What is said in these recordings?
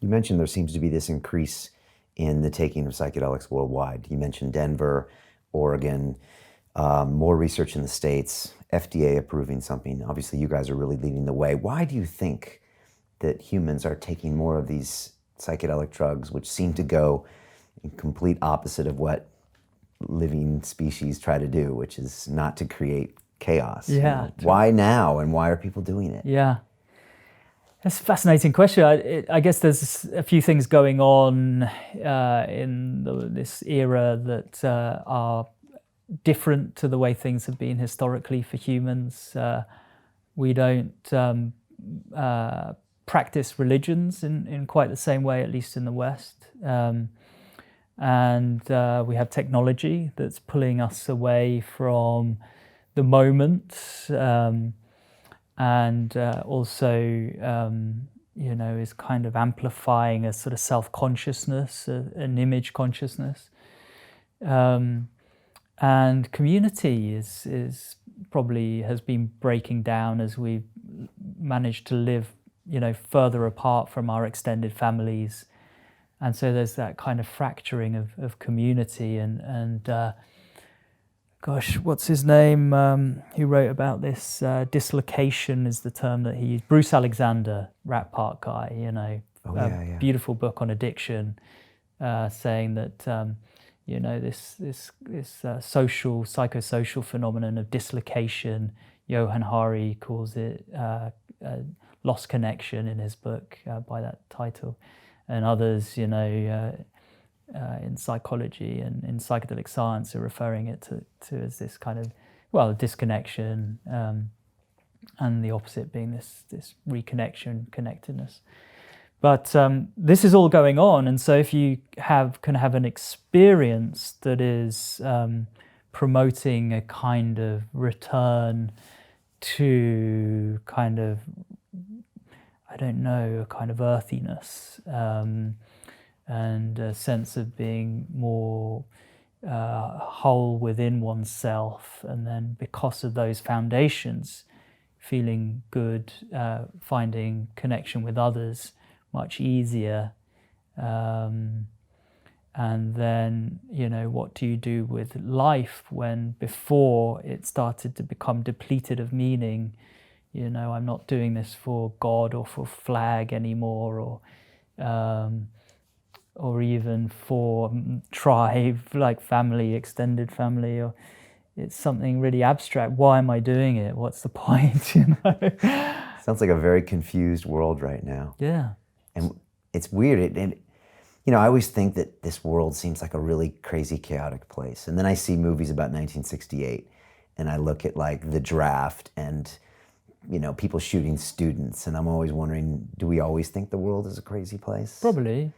You mentioned there seems to be this increase in the taking of psychedelics worldwide. You mentioned Denver, Oregon, more research in the States, FDA approving something. Obviously, you guys are really leading the way. Why do you think that humans are taking more of these psychedelic drugs, which seem to go in complete opposite of what living species try to do, which is not to create chaos? Yeah. Why now, and why are people doing it? Yeah. That's a fascinating question. I guess there's a few things going on in this era that are different to the way things have been historically for humans. We don't practice religions in quite the same way, at least in the West. And we have technology that's pulling us away from the moment. And also, is kind of amplifying a sort of self-consciousness, an image consciousness. And community is probably has been breaking down as we've managed to live, further apart from our extended families. And so there's that kind of fracturing of community and gosh, what's his name? Who wrote about this? Dislocation is the term that he used. Bruce Alexander, Rat Park guy, beautiful book on addiction, saying that, this psychosocial phenomenon of dislocation, Johann Hari calls it lost connection in his book by that title, and others, in psychology and in psychedelic science are referring it to as this kind of, disconnection, and the opposite being this reconnection, connectedness. But this is all going on, and so if you can have an experience that is promoting a kind of return to kind of, a kind of earthiness, and a sense of being more whole within oneself, and then because of those foundations, feeling good, finding connection with others much easier, and then what do you do with life when before it started to become depleted of meaning? I'm not doing this for God or for flag anymore, or even for tribe, like family, extended family, or it's something really abstract. Why am I doing it? What's the point? Sounds like a very confused world right now. Yeah. And it's weird. I always think that this world seems like a really crazy, chaotic place. And then I see movies about 1968, and I look at like The Draft and people shooting students, and I'm always wondering, do we always think the world is a crazy place? Probably.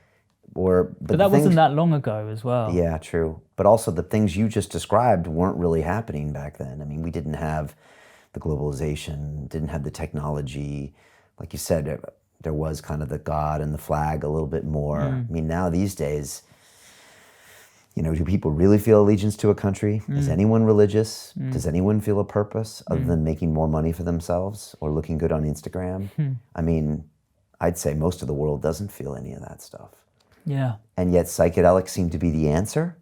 But that wasn't that long ago as well. Yeah, true. But also the things you just described weren't really happening back then. I mean, we didn't have the globalization, didn't have the technology. Like you said, there was kind of the God and the flag a little bit more. I mean, now these days, do people really feel allegiance to a country? Is anyone religious? Does anyone feel a purpose other than making more money for themselves or looking good on Instagram? I mean, I'd say most of the world doesn't feel any of that stuff. Yeah. And yet psychedelics seem to be the answer?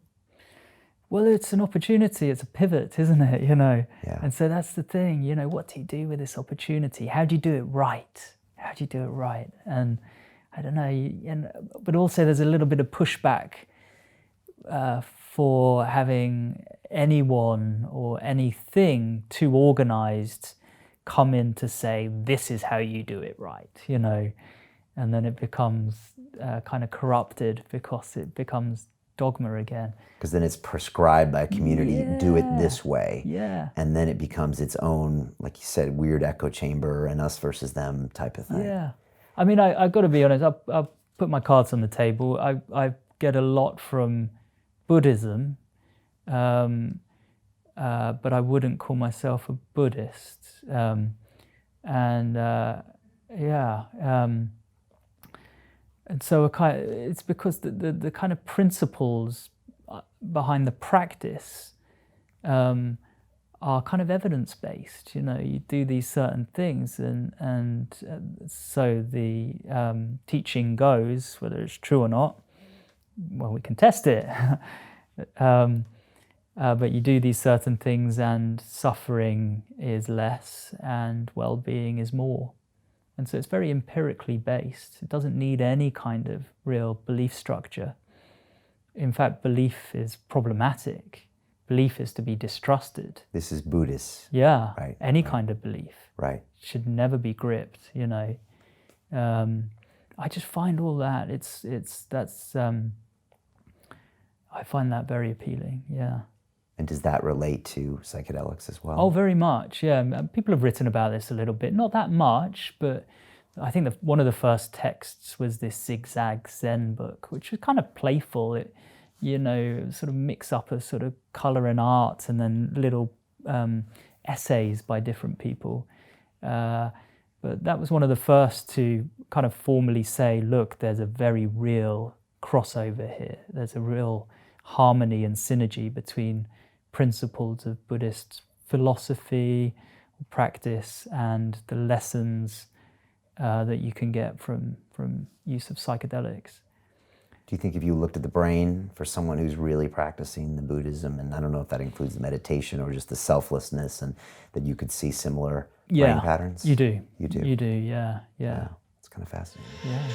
Well, it's an opportunity, it's a pivot, isn't it? Yeah. And so that's the thing, what do you do with this opportunity? How do you do it right? How do you do it right? And I don't know, but also there's a little bit of pushback for having anyone or anything too organized come in to say, this is how you do it right, and then it becomes kind of corrupted because it becomes dogma again. Because then it's prescribed by a community, do it this way. Yeah. And then it becomes its own, like you said, weird echo chamber and us versus them type of thing. Yeah. I mean, I've got to be honest, I'll put my cards on the table. I get a lot from Buddhism, but I wouldn't call myself a Buddhist. And so it's because the kind of principles behind the practice are kind of evidence-based. You know, you do these certain things, and so the teaching goes, whether it's true or not, well, we can test it. But you do these certain things and suffering is less and well-being is more. And so it's very empirically based. It doesn't need any kind of real belief structure. In fact, belief is problematic. Belief is to be distrusted. This is Buddhist. Yeah, right, any right. kind of belief. Right. Should never be gripped, you know. I just find all that, I find that very appealing, yeah. And does that relate to psychedelics as well? Oh, very much, yeah. People have written about this a little bit, not that much, but I think one of the first texts was this Zigzag Zen book, which was kind of playful. It, you know, sort of mix up a sort of colour and art and then little essays by different people. But that was one of the first to kind of formally say, look, there's a very real crossover here. There's a real harmony and synergy between principles of Buddhist philosophy, practice, and the lessons that you can get from use of psychedelics. Do you think if you looked at the brain for someone who's really practicing the Buddhism, and I don't know if that includes the meditation or just the selflessness, and that you could see similar brain patterns? You do. You do? You do, yeah. It's kind of fascinating. Yeah.